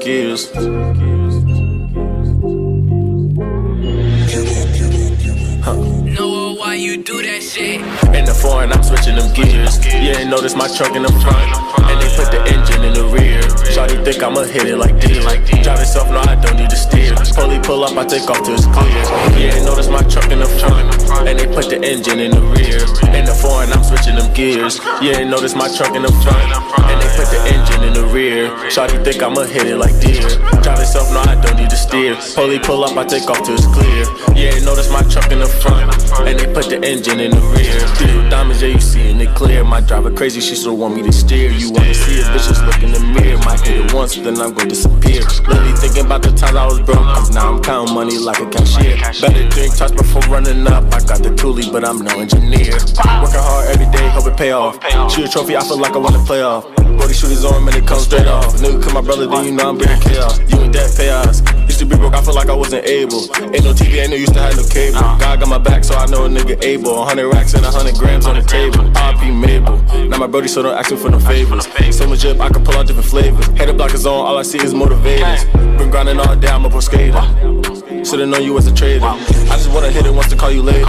gears. Know why you do that shit? In the foreign, I'm switching them gears. You ain't notice my truck in the front, and they put the engine in the rear. Shawty think I'ma hit it like deer. Drive itself, no, I don't need to steer. Fully pull up, I take off till it's clear. You ain't notice my truck in the front, and they put the engine in the rear. In the foreign, I'm switching them gears. You ain't notice my truck in the front, and they put the engine in the rear. Shawty think I'ma hit it like deer. Drive itself, no, I don't need to steer. Fully pull up, I take off till it's clear. You ain't notice my truck in the front, and they put the engine in the rear. Steel diamonds, yeah, you seeing it clear. My driver crazy, she still want me to steer. You wanna see it, bitch, just look in the mirror. Might hit it once, then I'm gonna disappear. Literally thinking about the times I was broke. Now I'm counting money like a cashier. Better drink touch before running up. I got the toolie, but I'm no engineer. Working hard every day, hope it pay off. Shoot a trophy, I feel like I wanna play off. Brody shoot his arm and it comes straight off. Nigga, call my brother, then you know I'm bringing chaos. You and that chaos. Used to be broke, I feel like I wasn't able. Ain't no TV, ain't no used to have no cable. God got my back, so I know a nigga able. 100 racks and 100 grams on the table. R.P. Mabel. Now my Brody, so don't ask me for no favors. So much drip, I can pull out different flavors. Head the block is on, all I see is motivators. Been grinding all day, I'm a pro skater. Should've known you was a traitor. I just wanna hit it once to call you later.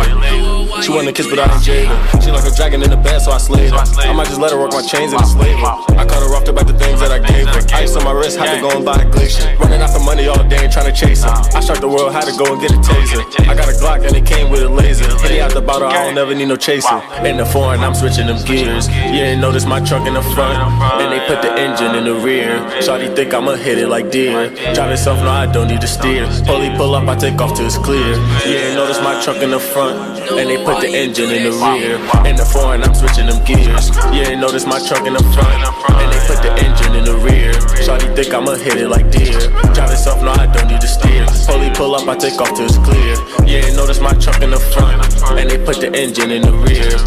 She wanna kiss, but I ain't jaded. She like a dragon in the bed, so I slayed her. I might just let her work my chains and enslave her. I cut her off about the things that I gave her. Ice on my wrist, had to go and buy a glacier. Running after money all day and trying to chase her. I struck the world, had to go and get a taser. I got a Glock and it came with a laser. Hit it out the bottle, I don't ever need no chaser. In the foreign, I'm switching them gears. You ain't notice my truck in the front, and they put the engine in the rear. Shawty think I'ma hit it like deer. Drive itself, no, I don't need to steer. Fully pull up, I take off till it's clear. You ain't notice my truck in the front, and they put the engine in the rear. In the foreign, I'm switching them gears. You ain't notice my truck in the front, and they put the engine in the rear. Shawty think I'ma hit it like deer. Drive itself, no, I don't need to steer. Fully pull up, I take off till it's clear. You ain't notice my truck in the front, and they put the engine in the rear.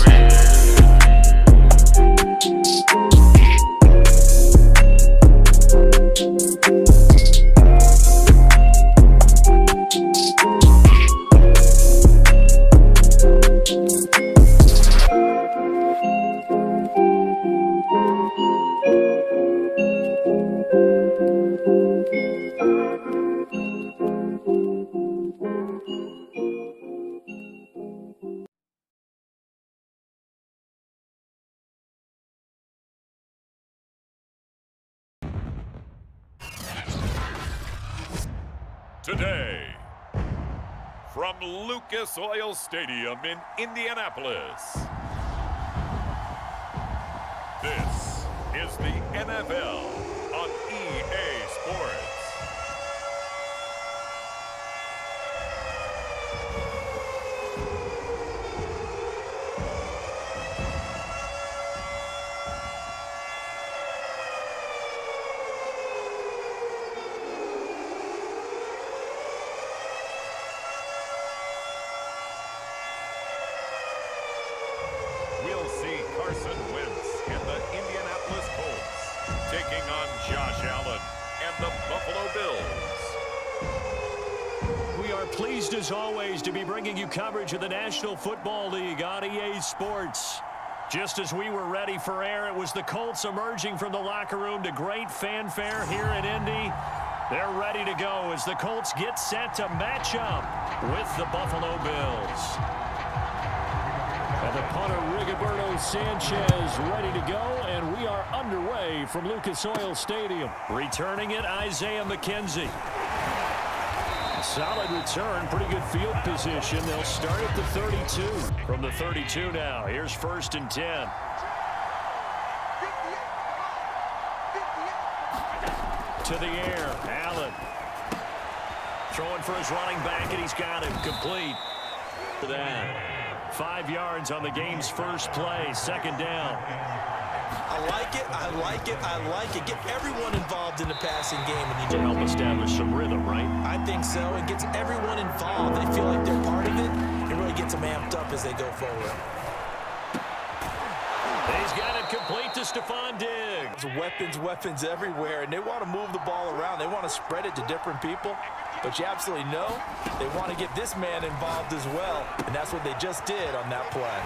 Today, from Lucas Oil Stadium in Indianapolis, this is the NFL on EA Sports. We'll see Carson Wentz and the Indianapolis Colts taking on Josh Allen and the Buffalo Bills. We are pleased as always to be bringing you coverage of the National Football League on EA Sports. Just as we were ready for air, it was the Colts emerging from the locker room to great fanfare here in Indy. They're ready to go as the Colts get set to match up with the Buffalo Bills. And the punter, Rigoberto Sanchez, ready to go, and we are underway from Lucas Oil Stadium. Returning it, Isaiah McKenzie. Solid return, pretty good field position. They'll start at the 32. From the 32 now, here's 1st and 10. To the air, Allen. Throwing for his running back, and he's got him complete. For that. 5 yards on the game's first play, 2nd down. I like it, I like it, I like it. Get everyone involved in the passing game. And To help establish some rhythm, right? I think so. It gets everyone involved. They feel like they're part of it. It really gets them amped up as they go forward. He's got it complete to Stephon Diggs. Weapons everywhere, and they want to move the ball around. They want to spread it to different people. But you absolutely know they want to get this man involved as well, and that's what they just did on that play.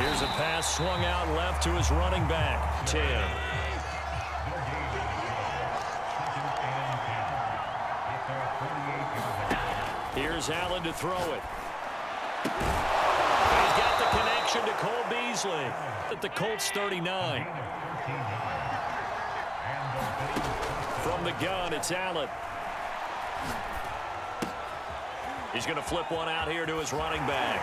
Here's a pass swung out left to his running back, 10. Here's Allen to throw it. He's got the connection to Cole Beasley at the Colts 39. From the gun, it's Allen. He's going to flip one out here to his running back.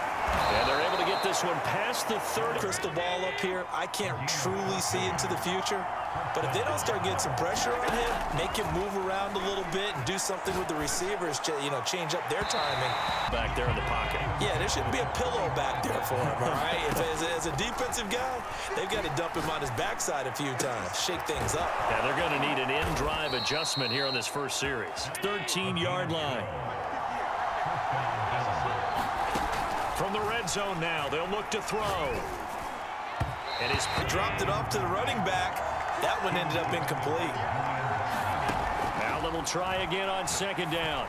And they're able to get this one past the 30. Crystal ball up here. I can't truly see into the future. But if they don't start getting some pressure on him, make him move around a little bit and do something with the receivers, change up their timing. Back there in the pocket. Yeah, there shouldn't be a pillow back there for him, all right? As a defensive guy, they've got to dump him on his backside a few times, shake things up. Yeah, they're going to need an in-drive adjustment here on this first series. 13-yard line. From the red zone now, they'll look to throw. And he's dropped it off to the running back. That one ended up incomplete. Allen will try again on second down.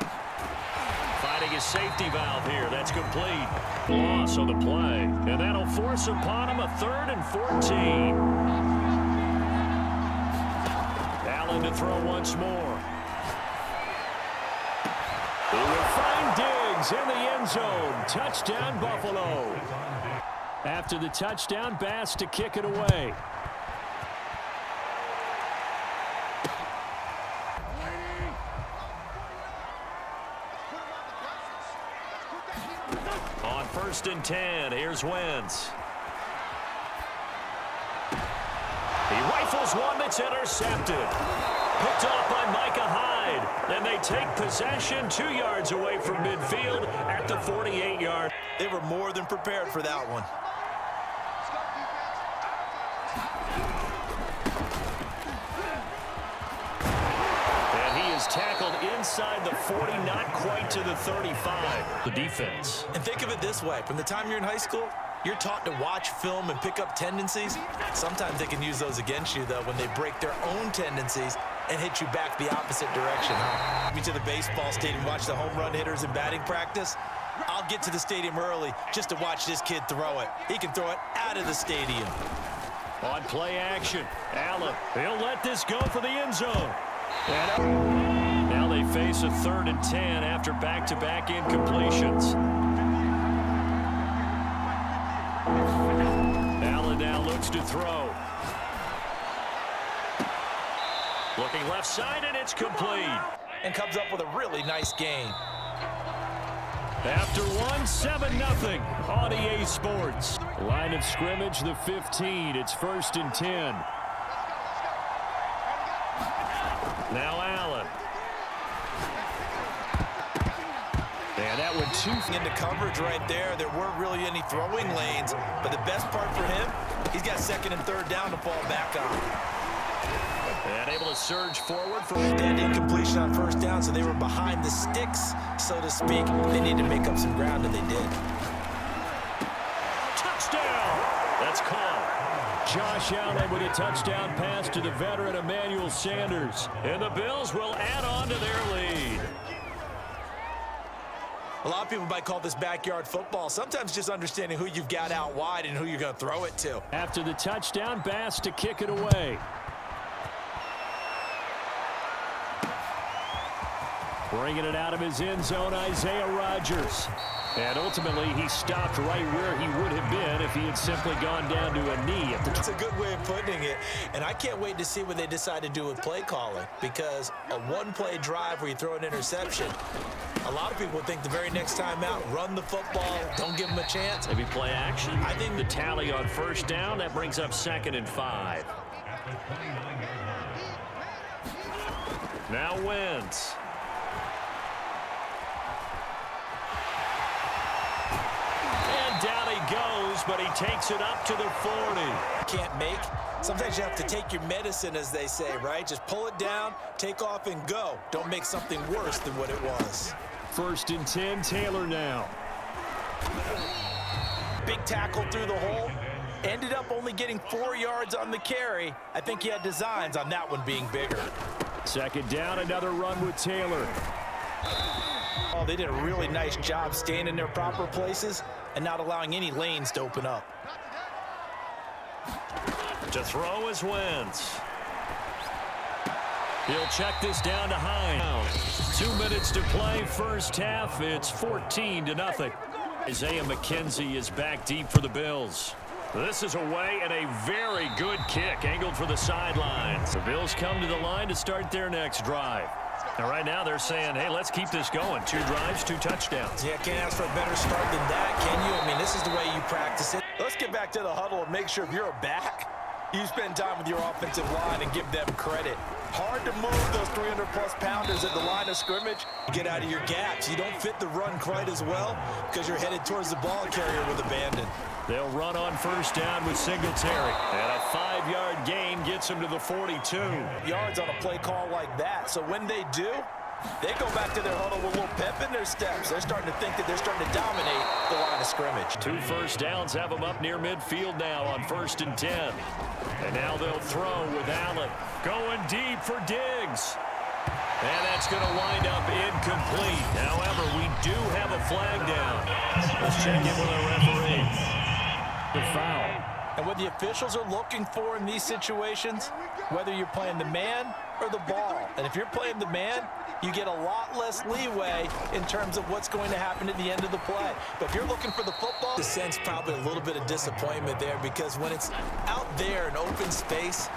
Finding his safety valve here. That's complete. Loss on the play. And that'll force upon him a 3rd and 14. Allen to throw once more. He will find Diggs in the end zone. Touchdown, Buffalo. After the touchdown, Bass to kick it away. On 1st and 10, here's Wentz. He rifles one that's intercepted. Picked off by Micah Hyde. And they take possession 2 yards away from midfield at the 48-yard. They were more than prepared for that one. And he is tackled inside the 40, not quite to the 35. The defense. And think of it this way. From the time you're in high school, you're taught to watch film and pick up tendencies. Sometimes they can use those against you, though, when they break their own tendencies and hit you back the opposite direction. Me to the baseball stadium, watch the home run hitters in batting practice. I'll get to the stadium early just to watch this kid throw it. He can throw it out of the stadium. On play action, Allen. He'll let this go for the end zone. And now they face a 3rd and 10 after back-to-back incompletions. Allen now looks to throw. Looking left side, and it's complete. And comes up with a really nice game. After one, 7-0 on EA Sports. Line of scrimmage, the 15. It's 1st and 10. Now Allen. And that one too. Into coverage right there. There weren't really any throwing lanes. But the best part for him, he's got 2nd and 3rd down to fall back on. And able to surge forward for that incompletion on 1st down, so they were behind the sticks, so to speak. They needed to make up some ground, and they did. Touchdown! That's caught. Josh Allen with a touchdown pass to the veteran Emmanuel Sanders. And the Bills will add on to their lead. A lot of people might call this backyard football. Sometimes just understanding who you've got out wide and who you're going to throw it to. After the touchdown, Bass to kick it away. Bringing it out of his end zone, Isaiah Rodgers. And ultimately, he stopped right where he would have been if he had simply gone down to a knee. That's a good way of putting it. And I can't wait to see what they decide to do with play calling, because a one-play drive where you throw an interception, a lot of people think the very next time out, run the football, don't give them a chance. Maybe play action. I think the tally on 1st down, that brings up 2nd and 5. Now Wentz. Down he goes, but he takes it up to the 40. Can't make. Sometimes you have to take your medicine, as they say, right? Just pull it down, take off, and go. Don't make something worse than what it was. 1st and 10, Taylor now. Big tackle through the hole. Ended up only getting 4 yards on the carry. I think he had designs on that one being bigger. 2nd down, another run with Taylor. Oh, they did a really nice job staying in their proper places and not allowing any lanes to open up. To throw is Wentz. He'll check this down to Hines. 2 minutes to play, first half. It's 14-0. Isaiah McKenzie is back deep for the Bills. This is away and a very good kick angled for the sidelines. The Bills come to the line to start their next drive. And right now they're saying, hey, let's keep this going. 2 drives, 2 touchdowns. Yeah, can't ask for a better start than that, can you? I mean, this is the way you practice it. Let's get back to the huddle and make sure if you're a back, you spend time with your offensive line and give them credit. Hard to move those 300-plus pounders at the line of scrimmage. Get out of your gaps. You don't fit the run quite as well because you're headed towards the ball carrier with abandon. They'll run on first down with Singletary. And a 5-yard gain gets him to the 42. Yards on a play call like that. So when they do, they go back to their huddle with a little pep in their steps. They're starting to think that they're starting to dominate the line of scrimmage. 2 first downs have them up near midfield now on 1st and 10. And now they'll throw with Allen. Going deep for Diggs. And that's going to wind up incomplete. However, we do have a flag down. Let's check in with our referee. The foul. And what the officials are looking for in these situations, whether you're playing the man or the ball. And if you're playing the man, you get a lot less leeway in terms of what's going to happen at the end of the play. But if you're looking for the football, the sense probably a little bit of disappointment there because when it's out there in open space,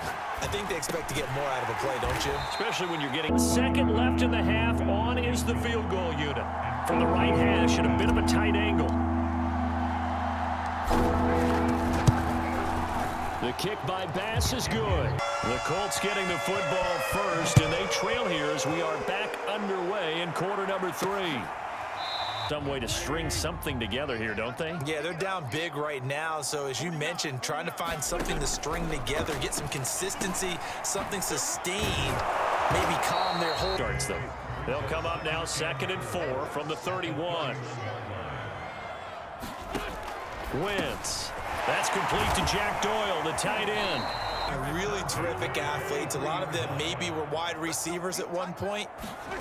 I think they expect to get more out of a play, don't you? Especially when you're getting second left in the half. On is the field goal unit. From the right hash at a bit of a tight angle. The kick by Bass is good. The Colts getting the football first, and they trail here as we are back underway in quarter number 3. Some way to string something together here, don't they? Yeah, they're down big right now. So as you mentioned, trying to find something to string together, get some consistency, something sustained, maybe calm their whole starts them. They'll come up now 2nd and 4 from the 31. Wentz. That's complete to Jack Doyle, the tight end. Really terrific athletes. A lot of them maybe were wide receivers at one point.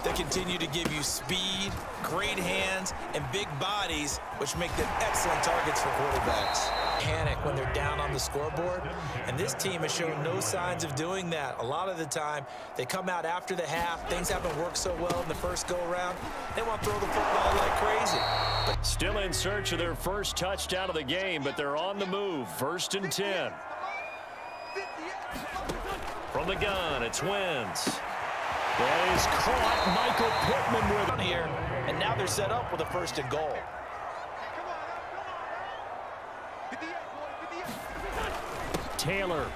They continue to give you speed, great hands, and big bodies, which make them excellent targets for quarterbacks. Panic when they're down on the scoreboard, and this team has shown no signs of doing that. A lot of the time, they come out after the half. Things haven't worked so well in the first go-around. They want to throw the football like crazy. Still in search of their first touchdown of the game, but they're on the move. 1st and 10. From the gun, it's Wentz. That is caught. Michael Pittman with it here, and now they're set up with a 1st and goal. Taylor.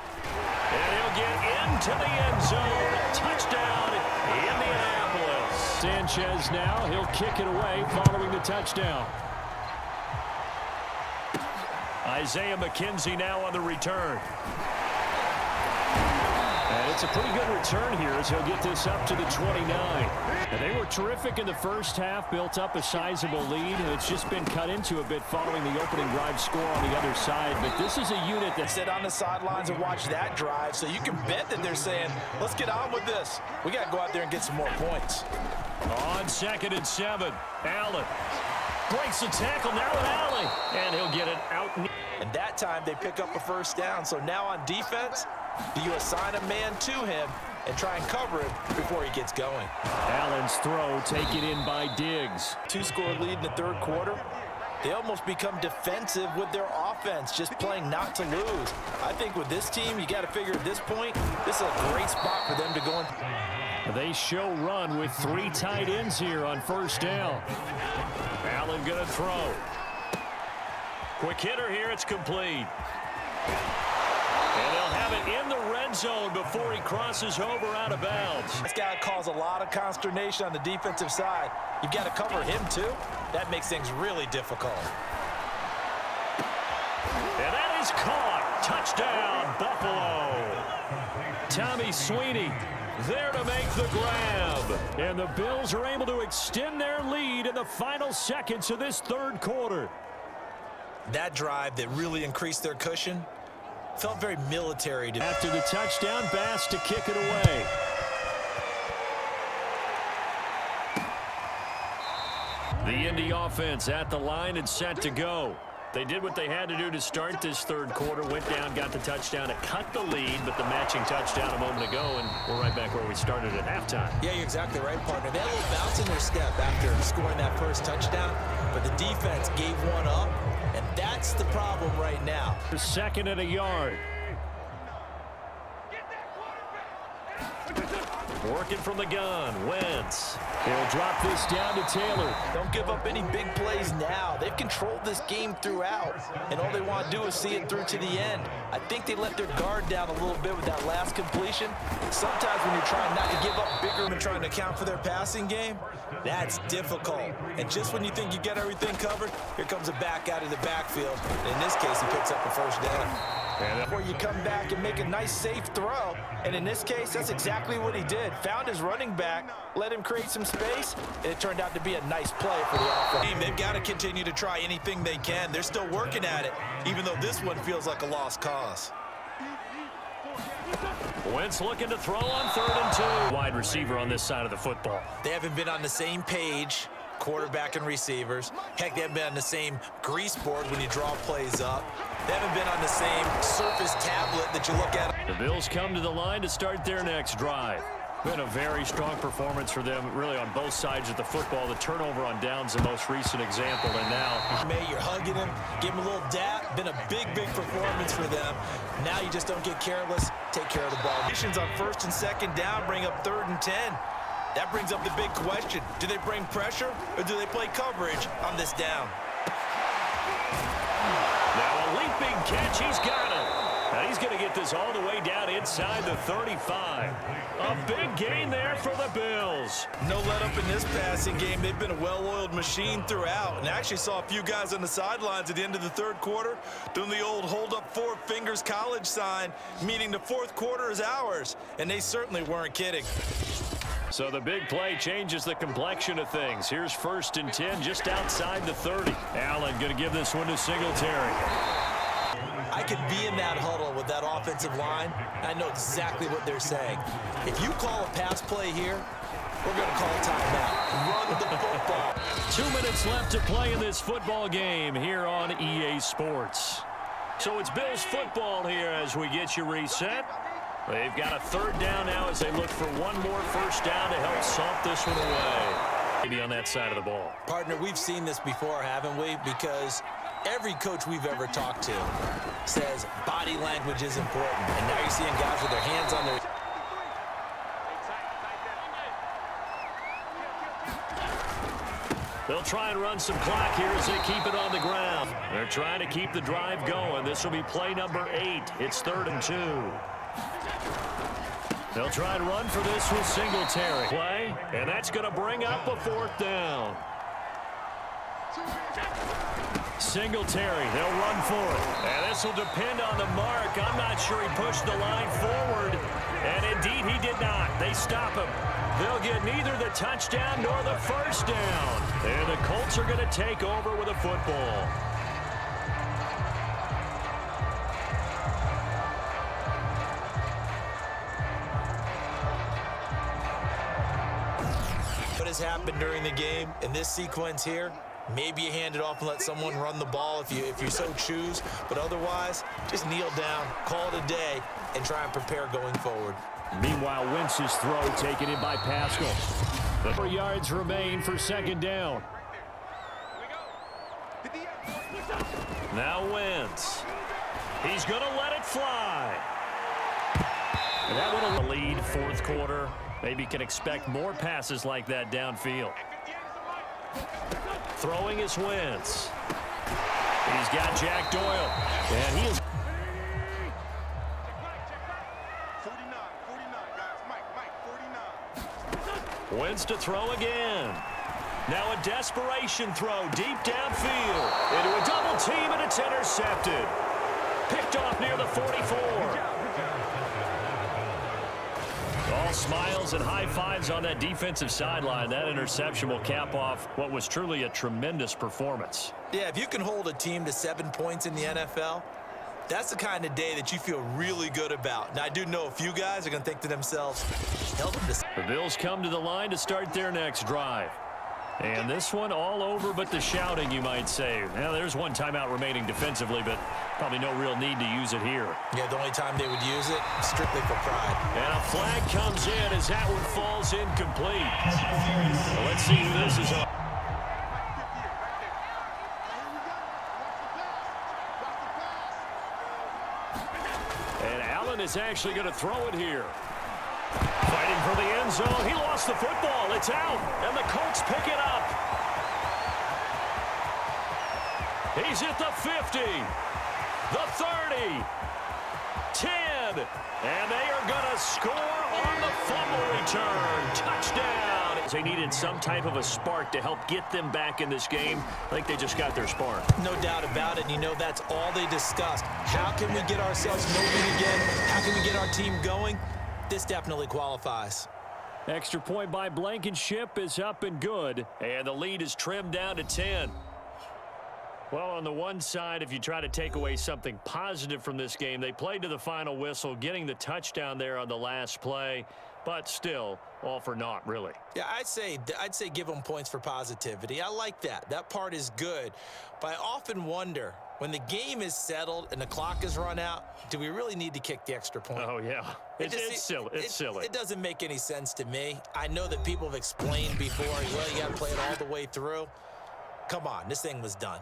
And he'll get into the end zone. Touchdown, Indianapolis. Sanchez now, he'll kick it away following the touchdown. Isaiah McKenzie now on the return. And it's a pretty good return here as he'll get this up to the 29. And they were terrific in the first half, built up a sizable lead. It's just been cut into a bit following the opening drive score on the other side. But this is a unit that sit on the sidelines and watch that drive, so you can bet that they're saying, let's get on with this. We got to go out there and get some more points. On 2nd and 7, Allen breaks the tackle now with Allen. And he'll get it out. And that time they pick up a 1st down. So now on defense, do you assign a man to him and try and cover him before he gets going? Allen's throw taken in by Diggs. 2-score lead in the 3rd quarter. They almost become defensive with their offense, just playing not to lose. I think with this team, you got to figure at this point, this is a great spot for them to go in. They show run with 3 tight ends here on 1st down. Allen gonna throw. Quick hitter here, it's complete. And they'll have it in the red zone before he crosses over out of bounds. This guy caused a lot of consternation on the defensive side. You've got to cover him too. That makes things really difficult. And that is caught. Touchdown, Buffalo. Tommy Sweeney there to make the grab. And the Bills are able to extend their lead in the final seconds of this 3rd quarter. That drive that really increased their cushion felt very military to me. After the touchdown, Bass to kick it away. The Indy offense at the line and set to go. They did what they had to do to start this third quarter, went down, got the touchdown to cut the lead, but the matching touchdown a moment ago, and we're right back where we started at halftime. Yeah, you're exactly right, partner. They had a little bounce in their step after scoring that first touchdown, but the defense gave one up, and that's the problem right now. Second and a yard. Working from the gun, Wentz. He'll drop this down to Taylor. Don't give up any big plays now. They've controlled this game throughout, and all they want to do is see it through to the end. I think they let their guard down a little bit with that last completion. Sometimes when you're trying not to give up bigger and trying to account for their passing game, that's difficult. And just when you think you get everything covered, here comes a back out of the backfield. And in this case, he picks up a first down. Where you come back and make a nice, safe throw. And in this case, that's exactly what he did. Found his running back, let him create some space, and it turned out to be a nice play for the offense. They've got to continue to try anything they can. They're still working at it, even though this one feels like a lost cause. Wentz looking to throw on 3rd and 2. Wide receiver on this side of the football. They haven't been on the same page, quarterback and receivers. Heck, they haven't been on the same grease board when you draw plays up. They haven't been on the same Surface tablet that you look at. The Bills come to the line to start their next drive. Been a very strong performance for them, really on both sides of the football. The turnover on downs, the most recent example, and now You're hugging him, give him a little dap. Been a big, big performance for them. Now you just don't get careless. Take care of the ball. Missions on 1st and 2nd down, bring up 3rd and 10. That brings up the big question. Do they bring pressure or do they play coverage on this down? now a leaping catch. He's got it. And he's going to get this all the way down inside the 35. A big gain there for the Bills. No let up in this passing game. They've been a well-oiled machine throughout. And I actually saw a few guys on the sidelines at the end of the 3rd quarter doing the old hold up 4 fingers college sign, meaning the 4th quarter is ours. And they certainly weren't kidding. So the big play changes the complexion of things. Here's 1st and 10 just outside the 30. Allen going to give this one to Singletary. I could be in that huddle with that offensive line. I know exactly what they're saying. If you call a pass play here, we're going to call a timeout. Run the football. 2 minutes left to play in this football game here on EA Sports. So it's Bills football here as we get you reset. They've got a 3rd down now as they look for one more first down to help salt this one away. Maybe on that side of the ball. Partner, we've seen this before, haven't we? Because every coach we've ever talked to says body language is important. And now you're seeing guys with their hands on their... They'll try and run some clock here as they keep it on the ground. They're trying to keep the drive going. This will be play number 8. It's 3rd and 2. They'll try and run for this with Singletary. Play, and that's going to bring up a 4th down. Singletary, they'll run for it. And this will depend on the mark. I'm not sure he pushed the line forward. And indeed, he did not. They stop him. They'll get neither the touchdown nor the first down. And the Colts are going to take over with a football. What has happened during the game in this sequence here? Maybe you hand it off and let someone run the ball if you so choose. But otherwise, just kneel down, call it a day, and try and prepare going forward. Meanwhile, Wentz's throw taken in by Pascal. The 4 yards remain for 2nd down. Now Wentz. He's going to let it fly. And that would have lead 4th quarter. Maybe can expect more passes like that downfield. Throwing is Wentz. He's got Jack Doyle. And he is... 49, Wentz to throw again. Now a desperation throw deep downfield. Into a double team, and it's intercepted. Picked off near the 44. All smiles and high fives on that defensive sideline. That interception will cap off what was truly a tremendous performance. Yeah, if you can hold a team to 7 points in the NFL, that's the kind of day that you feel really good about. Now, I do know a few guys are going to think to themselves, held them to... The Bills come to the line to start their next drive. And this one all over but the shouting, you might say. Now, there's one timeout remaining defensively, but probably no real need to use it here. Yeah, the only time they would use it, strictly for pride. And a flag comes in as that one falls incomplete. Well, let's see who this is on. And Allen is actually going to throw it here. Fighting for the end zone. He lost the football. It's out. And the Colts pick it up. He's at the 50. The 30. 10. And they are going to score on the fumble return. Touchdown. They needed some type of a spark to help get them back in this game. I think they just got their spark. No doubt about it. You know, that's all they discussed. How can we get ourselves moving again? How can we get our team going? This definitely qualifies. Extra point by Blankenship is up and good. And the lead is trimmed down to 10. Well, on the one side, if you try to take away something positive from this game, they played to the final whistle, getting the touchdown there on the last play. But still, all for naught, really. Yeah, I'd say give them points for positivity. I like that. That part is good. But I often wonder, when the game is settled and the clock is run out, do we really need to kick the extra point? Oh, yeah. It's silly. It's silly. It doesn't make any sense to me. I know that people have explained before, well, you got to play it all the way through. Come on, this thing was done.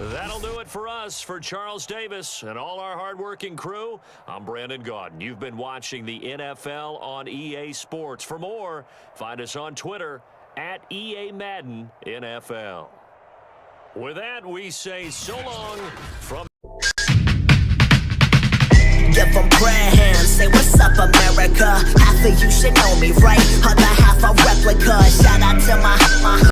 That'll do it for us. For Charles Davis and all our hardworking crew, I'm Brandon Gaudin. You've been watching the NFL on EA Sports. For more, find us on Twitter at EA Madden NFL. With that, we say so long from... Give them prayer hands, say what's up America. Half of you should know me, right? Other half a replica. Shout out to my